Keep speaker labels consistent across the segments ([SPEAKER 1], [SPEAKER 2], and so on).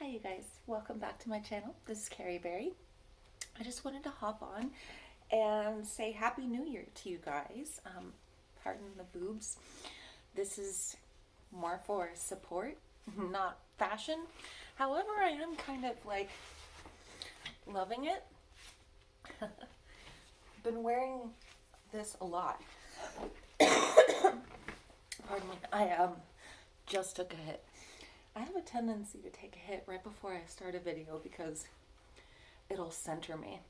[SPEAKER 1] Hi you guys, welcome back to my channel. This is Carrie Berry. I just wanted to hop on and say Happy New Year to you guys. Pardon the boobs. This is more for support, not fashion. However, I am kind of like loving it. Been wearing this a lot. Pardon me. I just took a hit. I have a tendency to take a hit right before I start a video because it'll center me.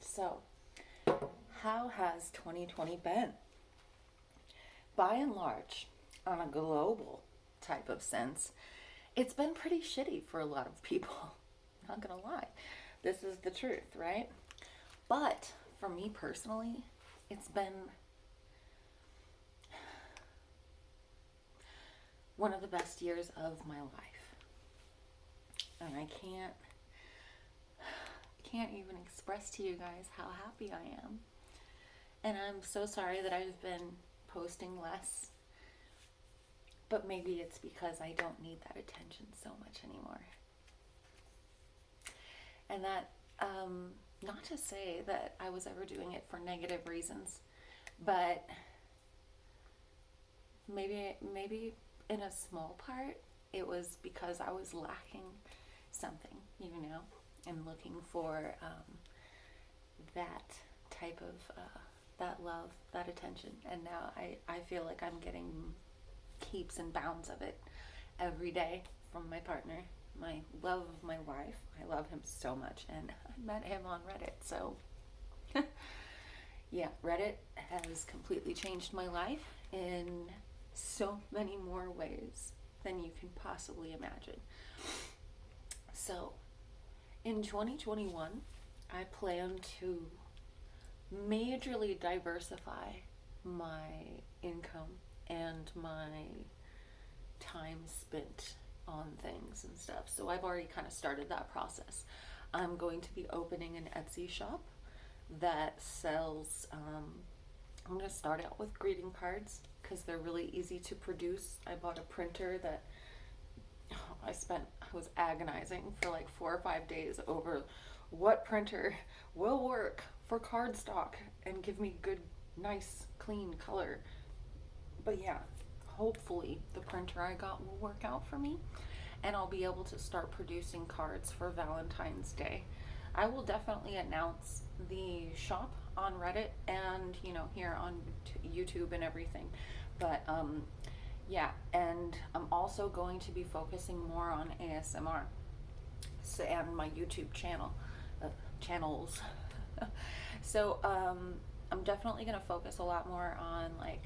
[SPEAKER 1] So, how has 2020 been? By and large, on a global type of sense, it's been pretty shitty for a lot of people. Not gonna lie. This is the truth, right? But for me personally, it's been one of the best years of my life. And I can't even express to you guys how happy I am. And I'm so sorry that I've been posting less. But maybe it's because I don't need that attention so much anymore. And that, not to say that I was ever doing it for negative reasons, but maybe in a small part, it was because I was lacking something, and looking for that type of, that love, that attention. And now I feel like I'm getting heaps and bounds of it every day from my partner, my love of my life. I love him so much, and I met him on Reddit, so yeah, Reddit has completely changed my life in so many more ways than you can possibly imagine. So, in 2021, I plan to majorly diversify my income and my time spent on things and stuff. So I've already kind of started that process. I'm going to be opening an Etsy shop that sells, I'm going to start out with greeting cards because they're really easy to produce. I bought a printer that I was agonizing for like 4 or 5 days over what printer will work for cardstock and give me good, nice, clean color. But yeah, hopefully the printer I got will work out for me and I'll be able to start producing cards for Valentine's Day. I will definitely announce the shop on Reddit and here on YouTube and everything. But yeah, and I'm also going to be focusing more on ASMR and my YouTube channels. So I'm definitely going to focus a lot more on like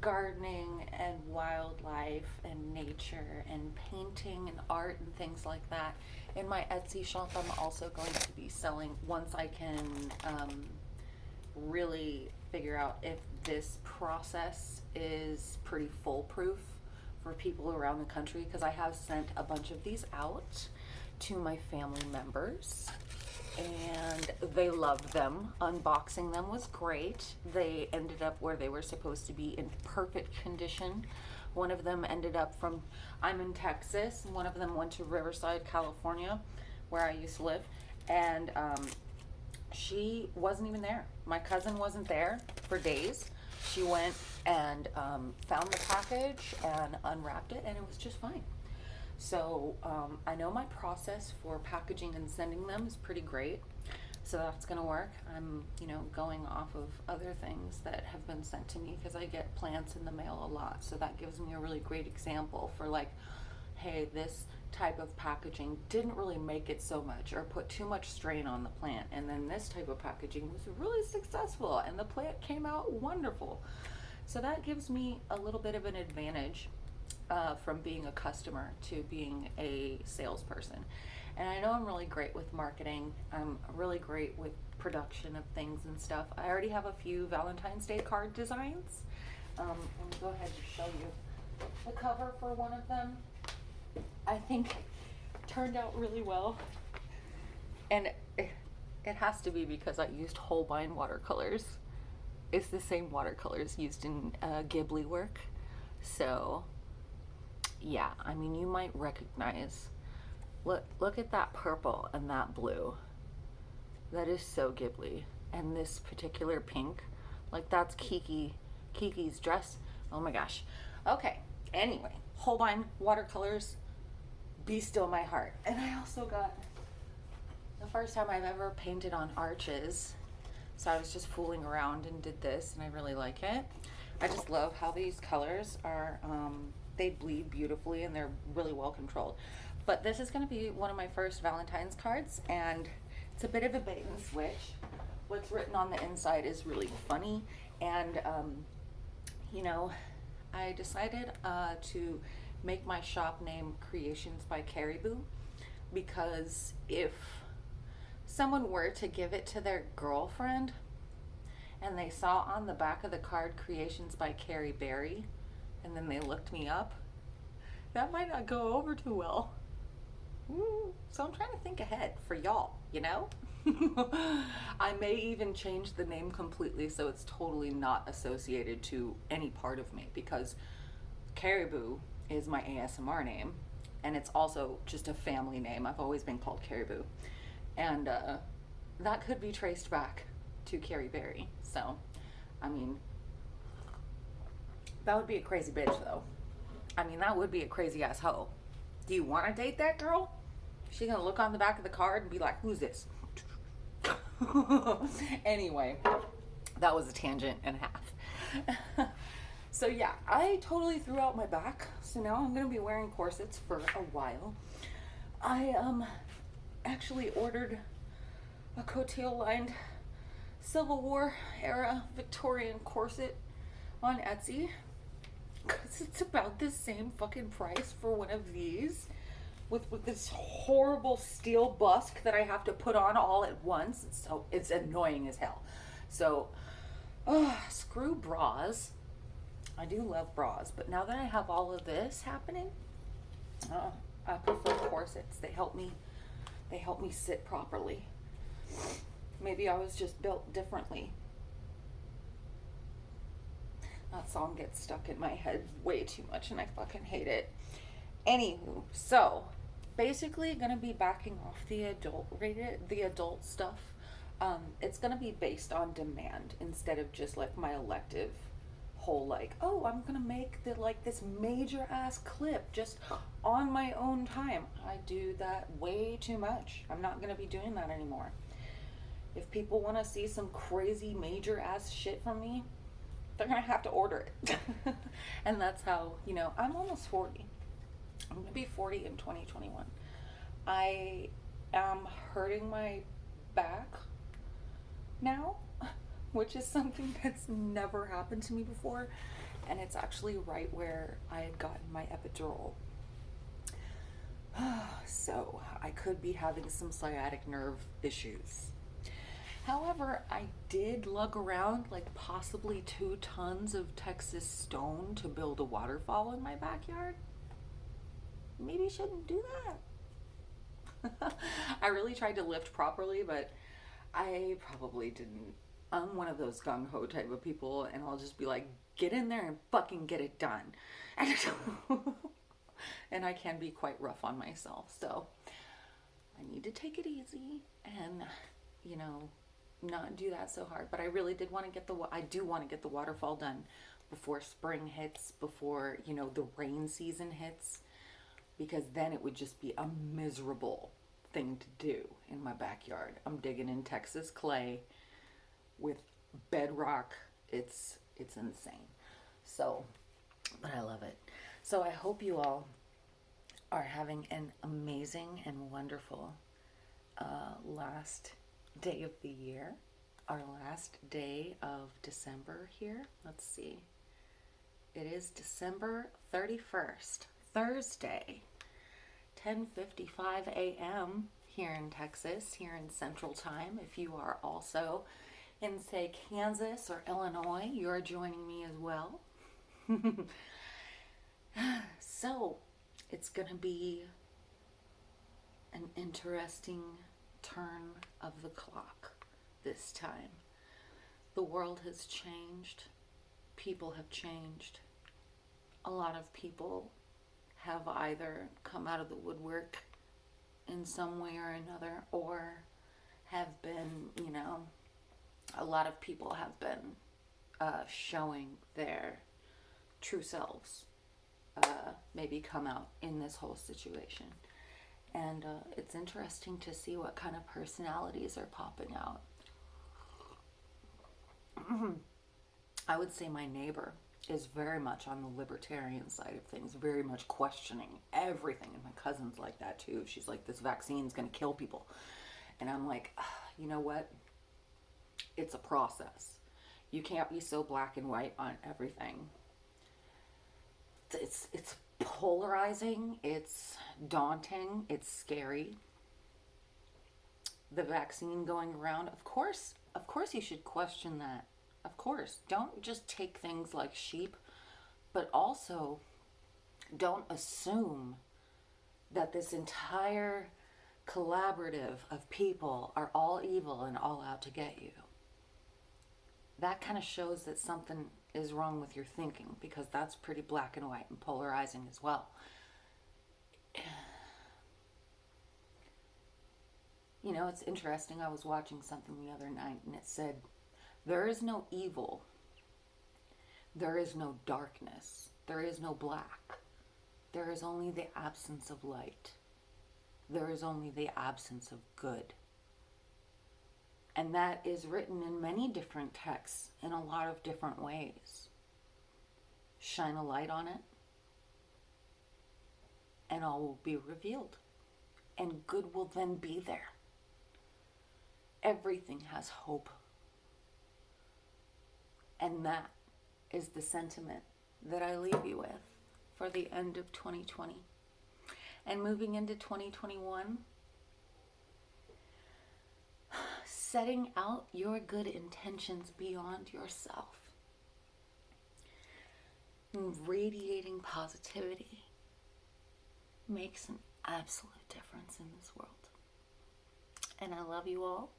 [SPEAKER 1] gardening and wildlife and nature and painting and art and things like that. In my Etsy shop, I'm also going to be selling, once I can really figure out if this process is pretty foolproof for people around the country, because I have sent a bunch of these out to my family members and they loved them. Unboxing them was great. They ended up where they were supposed to be, in perfect condition. One of them ended up I'm in Texas, and one of them went to Riverside, California, where I used to live, and she wasn't even there. My cousin wasn't there for days. She went and found the package and unwrapped it, and it was just fine. So I know my process for packaging and sending them is pretty great. So that's going to work. I'm, going off of other things that have been sent to me because I get plants in the mail a lot. So that gives me a really great example for like, hey, this type of packaging didn't really make it so much or put too much strain on the plant. And then this type of packaging was really successful and the plant came out wonderful. So that gives me a little bit of an advantage from being a customer to being a salesperson. And I know I'm really great with marketing. I'm really great with production of things and stuff. I already have a few Valentine's Day card designs. Let me go ahead and show you the cover for one of them. I think turned out really well. And it has to be because I used Holbein watercolors. It's the same watercolors used in Ghibli work. So yeah, I mean, you might recognize. Look at that purple and that blue. That is so Ghibli. And this particular pink, like that's Kiki's dress. Oh my gosh. Okay. Anyway, Holbein watercolors. Be Still My Heart. And I also got the first time I've ever painted on arches. So I was just fooling around and did this, and I really like it. I just love how these colors are, they bleed beautifully and they're really well controlled. But this is going to be one of my first Valentine's cards, and it's a bit of a bait and switch. What's written on the inside is really funny, and you know, I decided to make my shop name Creations by Caribou, because if someone were to give it to their girlfriend and they saw on the back of the card Creations by Carrie Berry, and then they looked me up, that might not go over too well. So I'm trying to think ahead for y'all, you know? I may even change the name completely so it's totally not associated to any part of me, because Caribou is my ASMR name, and it's also just a family name. I've always been called Caribou. And that could be traced back to Carrie Berry. So, I mean, that would be a crazy bitch, though. I mean, that would be a crazy ass hoe. Do you want to date that girl? She gonna look on the back of the card and be like, who's this? Anyway, that was a tangent and a half. So yeah, I totally threw out my back. So now I'm gonna be wearing corsets for a while. I actually ordered a cotillion lined Civil War era Victorian corset on Etsy, because it's about the same fucking price for one of these with this horrible steel busk that I have to put on all at once. So it's annoying as hell. So screw bras. I do love bras, but now that I have all of this happening, I prefer corsets. They help me sit properly. Maybe I was just built differently. That song gets stuck in my head way too much and I fucking hate it. Anywho, so basically gonna be backing off the adult stuff. It's gonna be based on demand instead of just like my elective whole like, oh, I'm gonna make this major ass clip just on my own time. I do that way too much. I'm not gonna be doing that anymore. If people want to see some crazy major ass shit from me, they're gonna have to order it. And that's how, I'm almost 40. I'm gonna be 40 in 2021. I am hurting my back now, which is something that's never happened to me before, and it's actually right where I had gotten my epidural. So I could be having some sciatic nerve issues. However, I did lug around like possibly 2 tons of Texas stone to build a waterfall in my backyard. Maybe I shouldn't do that. I really tried to lift properly, but I probably didn't. I'm one of those gung-ho type of people, and I'll just be like, get in there and fucking get it done. And I can be quite rough on myself, so I need to take it easy and, not do that so hard. But I really did want to I do want to get the waterfall done before spring hits, before, the rain season hits, because then it would just be a miserable thing to do in my backyard. I'm digging in Texas clay with bedrock. It's insane. So, but I love it. So I hope you all are having an amazing and wonderful last day of the year, our last day of December here. Let's see. It is December 31st, Thursday, 10:55 a.m. here in Texas, here in Central Time. If you are also in, say, Kansas or Illinois, you're joining me as well. So, it's going to be an interesting turn of the clock this time. The world has changed. People have changed. A lot of people have either come out of the woodwork in some way or another, or have been, a lot of people have been showing their true selves, maybe come out in this whole situation. And it's interesting to see what kind of personalities are popping out. I would say my neighbor is very much on the libertarian side of things, very much questioning everything. And my cousin's like that too. She's like, this vaccine's going to kill people. And I'm like, you know what? It's a process. You can't be so black and white on everything. It's polarizing. It's daunting. It's scary. The vaccine going around, of course you should question that. Of course, don't just take things like sheep, but also don't assume that this entire collaborative of people are all evil and all out to get you. That kind of shows that something is wrong with your thinking, because that's pretty black and white and polarizing as well. It's interesting. I was watching something the other night and it said, there is no evil. There is no darkness. There is no black. There is only the absence of light. There is only the absence of good. And that is written in many different texts in a lot of different ways. Shine a light on it, and all will be revealed. And good will then be there. Everything has hope. And that is the sentiment that I leave you with for the end of 2020. And moving into 2021, setting out your good intentions beyond yourself. Radiating positivity makes an absolute difference in this world. And I love you all.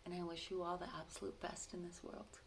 [SPEAKER 1] And I wish you all the absolute best in this world.